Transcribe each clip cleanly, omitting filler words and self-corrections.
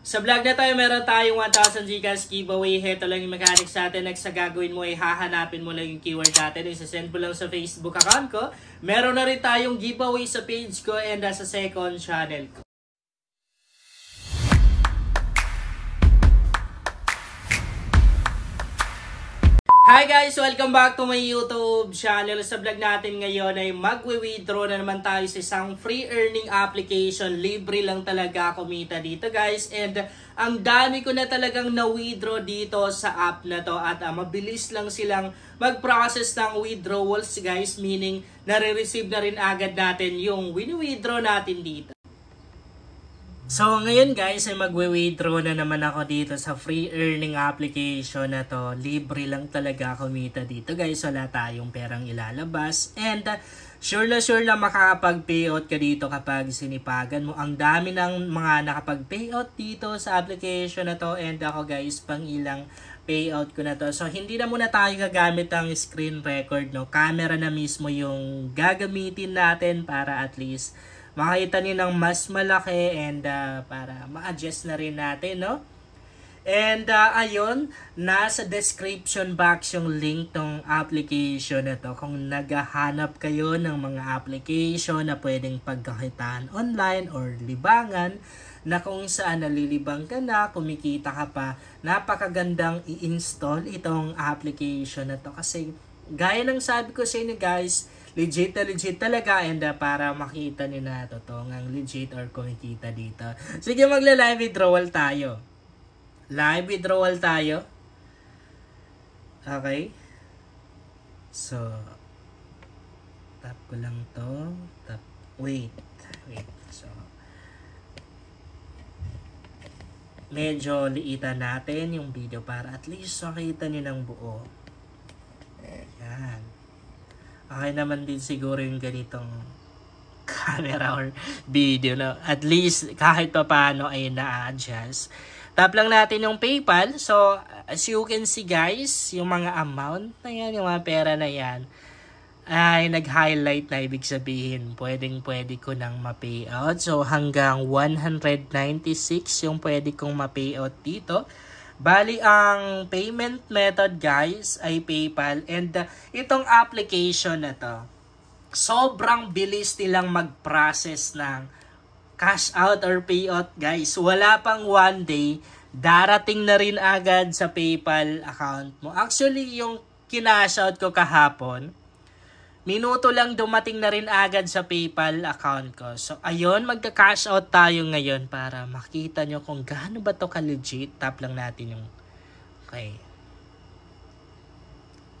Sa vlog na tayo, meron tayong 1,000 Gcash giveaway. Heto lang yung mechanics natin. Next sa gagawin mo ay hahanapin mo lang yung keyword natin. Isasend mo lang sa Facebook account ko. Meron na rin tayong giveaway sa page ko and sa second channel ko. Hi guys! Welcome back to my YouTube channel. Sa vlog natin ngayon ay magwi-withdraw na naman tayo sa isang free earning application. Libre lang talaga kumita dito guys. And ang dami ko na talagang na-withdraw dito sa app na to. At mabilis lang silang mag-process ng withdrawals guys. Meaning nare-receive na rin agad natin yung wini-withdraw natin dito. So ngayon guys ay magwe-withdraw na naman ako dito sa free earning application na to. Libre lang talaga kumita dito guys. Wala tayong perang ilalabas. And sure na makakapag-payout ka dito kapag sinipagan mo. Ang dami ng mga nakapag-payout dito sa application na to. And ako guys pang ilang payout ko na to. So hindi na muna tayo gagamit ang screen record. No? Camera na mismo yung gagamitin natin para at least makita niyo ng mas malaki and para ma-adjust na rin natin, no? And ayun, nasa description box yung link ng application na to. Kung naghahanap kayo ng mga application na pwedeng pagkakitaan online or libangan, na kung saan nalilibang ka na, kumikita ka pa, napakagandang i-install itong application na to. Kasi gaya ng sabi ko sa inyo guys, legit talaga and para makita niyo na totoong legit or kumikita dito. Sige, magla-live withdrawal tayo. Live withdrawal tayo. Okay. So, tap ko lang to. Tap. Wait. So, medyo liitan natin yung video para at least makita niyo ng buo. Yan. Okay naman din siguro yung ganitong camera or video na at least kahit pa paano ay na-adjust. Tap lang natin yung PayPal. So, as you can see guys, yung mga amount na yan, yung mga pera na yan, ay nag-highlight na ibig sabihin, pwede ko nang ma-payout. So, hanggang 196 yung pwede kong ma-payout dito. Bali, ang payment method guys ay PayPal and itong application na to, sobrang bilis nilang mag-process ng cash out or payout guys. Wala pang one day, darating na rin agad sa PayPal account mo. Actually, yung kinash out ko kahapon, minuto lang dumating na rin agad sa PayPal account ko. So, ayun, magka-cash out tayo ngayon para makita nyo kung gaano ba to ka-legit. Tap lang natin yung... Okay.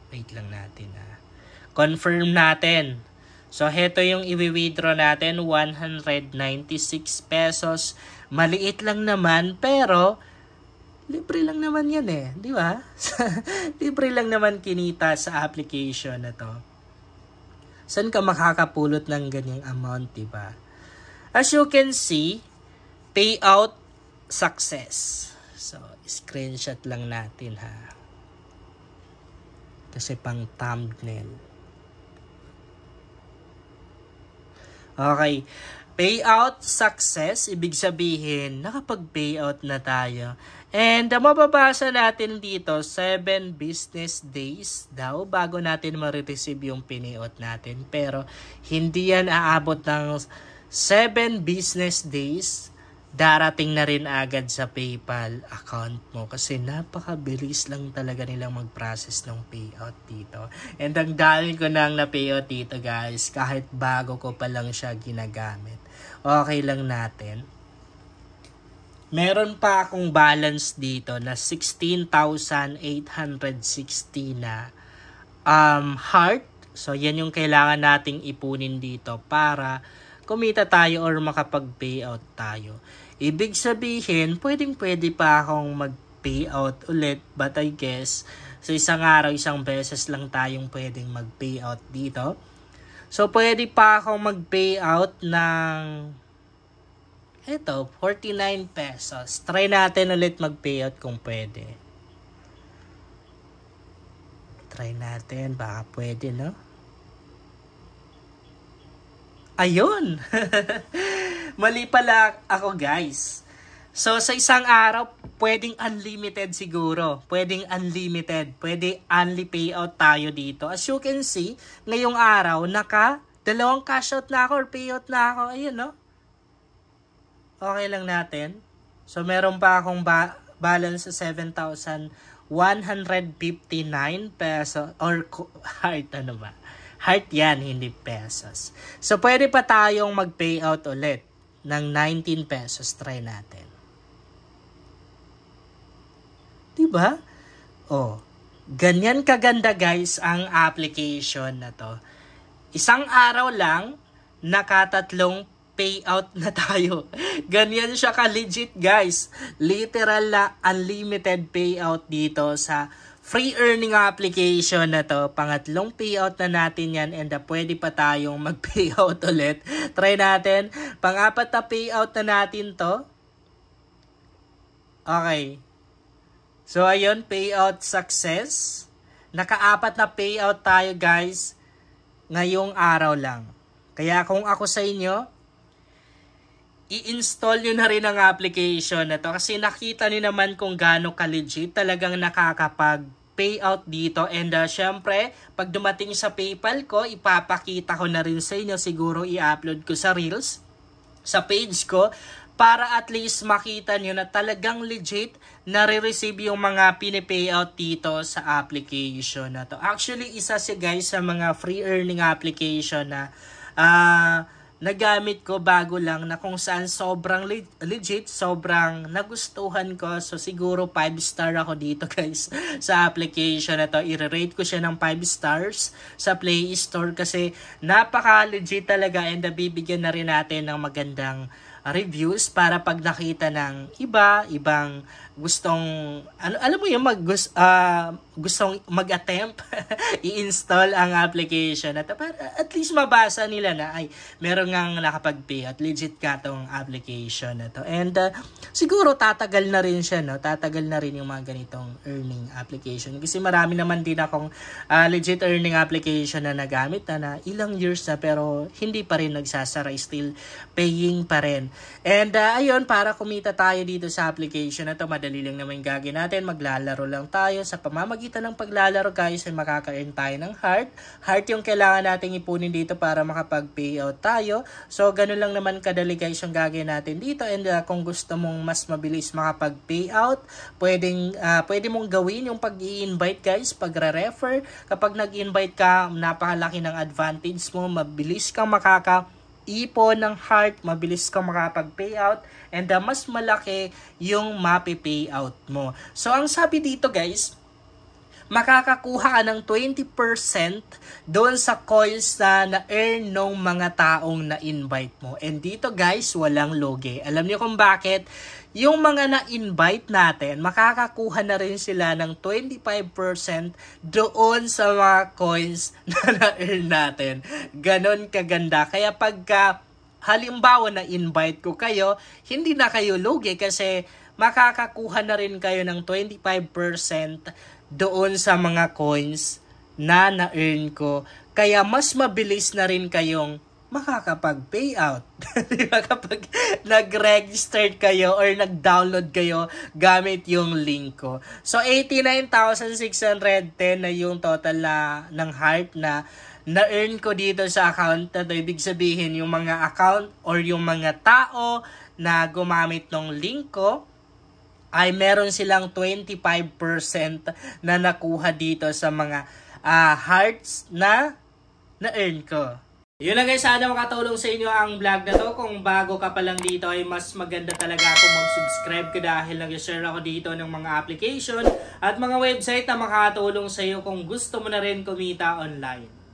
Wait lang natin ha. Confirm natin. So, heto yung i-withdraw natin. 196 pesos. Maliit lang naman, pero libre lang naman yan eh. Di ba? Libre lang naman kinita sa application na to. Saan ka makakapulot ng ganyang amount, diba? As you can see, payout success. So, screenshot lang natin ha. Kasi pang thumbnail. Okay. Payout success, ibig sabihin, nakapag-payout na tayo. And mababasa natin dito, 7 business days daw bago natin ma-receive yung pinayout natin. Pero hindi yan aabot ng 7 business days. Darating na rin agad sa PayPal account mo. Kasi napakabilis lang talaga nilang mag-process ng payout dito. And ang dami ko nang na-payout dito guys. Kahit bago ko pa lang siya ginagamit. Okay lang natin. Meron pa akong balance dito na 16,860 na heart. So, yan yung kailangan nating ipunin dito para kumita tayo or makapag-payout tayo. Ibig sabihin, pwede pa akong mag-payout ulit. But I guess, sa isang araw, isang beses lang tayong pwedeng mag-payout dito. So, pwede pa akong mag-payout ng... Ito, 49 pesos. Try natin ulit mag-payout kung pwede. Try natin. Baka pwede, no? Ayun! Mali pala ako, guys. So, sa isang araw, pwedeng unlimited siguro. Pwedeng unlimited. Pwede only payout tayo dito. As you can see, ngayong araw, dalawang cash out na ako or payout na ako. Ayun, no? Okay lang natin. So, meron pa akong balance sa 7,159 pesos. Or, heart, ano ba? Heart yan, hindi pesos. So, pwede pa tayong mag-payout ulit ng 19 pesos. Try natin. Diba? Oh, ganyan kaganda guys ang application na to. Isang araw lang, nakatatlong payout na tayo. Ganyan siya ka-legit guys. Literal na unlimited payout dito sa free earning application na to. Pangatlong payout na natin yan and pwede pa tayong mag-payout ulit. Try natin. Pang-apat na payout na natin to. Okay. So, ayun, payout success. Naka-apat na payout tayo, guys, ngayong araw lang. Kaya kung ako sa inyo, i-install nyo na rin ang application na to. Kasi nakita nyo naman kung gaano ka-legit talagang nakakapag-payout dito. And syempre, pag dumating sa PayPal ko, ipapakita ko na rin sa inyo. Siguro i-upload ko sa Reels, sa page ko, para at least makita nyo na talagang legit nare-receive yung mga pini-payout dito sa application na to. Actually, isa siya guys sa mga free earning application na nagamit ko bago lang na kung saan sobrang legit, sobrang nagustuhan ko. So siguro 5 star ako dito guys sa application na to. I-rate ko siya ng 5 stars sa Play Store kasi napaka-legit talaga and bibigyan na rin natin ng magandang reviews para pag nakita ng ibang gustong alam mo yung gustong mag-attempt i-install ang application at para at least mabasa nila na ay meron ngang nakapag-pay at legit ka tong application na to. And siguro tatagal na rin siya, no? Tatagal na rin yung mga ganitong earning application kasi marami naman din akong legit earning application na nagamit na ilang years na pero hindi pa rin nagsasara, still paying pa rin. And ayun, para kumita tayo dito sa application na to, madali lang naman gagawin natin. Maglalaro lang tayo. Sa pamamagitan ng paglalaro guys, ay makaka-earn tayo ng heart. Heart yung kailangan natin ipunin dito para makapag-payout tayo. So, ganun lang naman kadali guys yung gagawin natin dito. And kung gusto mong mas mabilis makapag-payout, pwede mong gawin yung pag-i-invite guys, pagre-refer. Kapag nag-invite ka, napakalaki ng advantage mo. Mabilis kang ipon ng heart, mabilis kang makapag-payout, and mas malaki yung mapi-payout mo. So, ang sabi dito guys, makakakuha ka ng 20% doon sa coins na na-earn ng mga taong na-invite mo. And dito guys, walang loge. Alam niyo kung bakit? Yung mga na-invite natin, makakakuha na rin sila ng 25% doon sa mga coins na na-earn natin. Ganon kaganda. Kaya pagka halimbawa na-invite ko kayo, hindi na kayo lugi kasi makakakuha na rin kayo ng 25% doon sa mga coins na na-earn ko. Kaya mas mabilis na rin kayong makakapag-payout. Diba? Kapag nag-register kayo or nag-download kayo gamit yung link ko. So, 89,610 na yung total ng heart na na-earn ko dito sa account na to. Ibig sabihin, yung mga account or yung mga tao na gumamit ng link ko, ay meron silang 25% na nakuha dito sa mga hearts na na-earn ko. Yun lang guys, sana makatulong sa inyo ang vlog na to. Kung bago ka pa lang dito ay mas maganda talaga kung mag-subscribe ka dahil nag-share ako dito ng mga application at mga website na makatulong sa iyo kung gusto mo na rin kumita online.